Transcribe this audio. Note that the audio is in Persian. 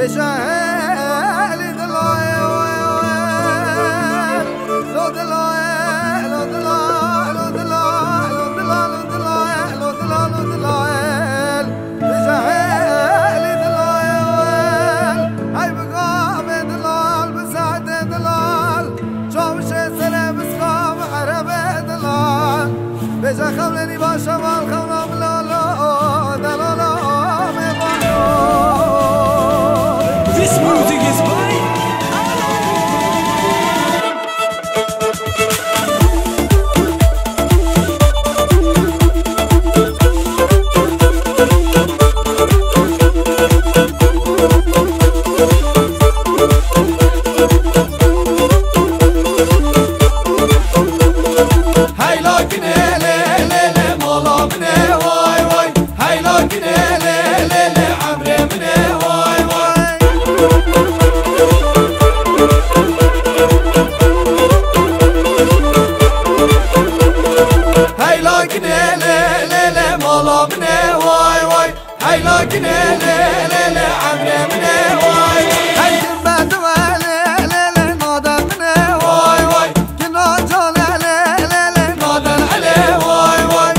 بجهالي دلاي لو دلاي لو دلاي لو دلاي لو دلاي لو دلاي لو دلاي بجهالي دلاي هاي بقام دلال بسعد دلال شوف شي سنة بسقام عربي دلال بجا خولني باشا والخونا ملالا دلالا This music is by هاي لكن لي لي مولا مني واي واي هاي لكن لي لي عمري مني واي واي هاي لكن لي لي مولا مني واي واي هاي لكن لي لي عمري مني واي هاي بعد لي لي نودا مني واي واي كنا جول لي لي نودا عليه واي واي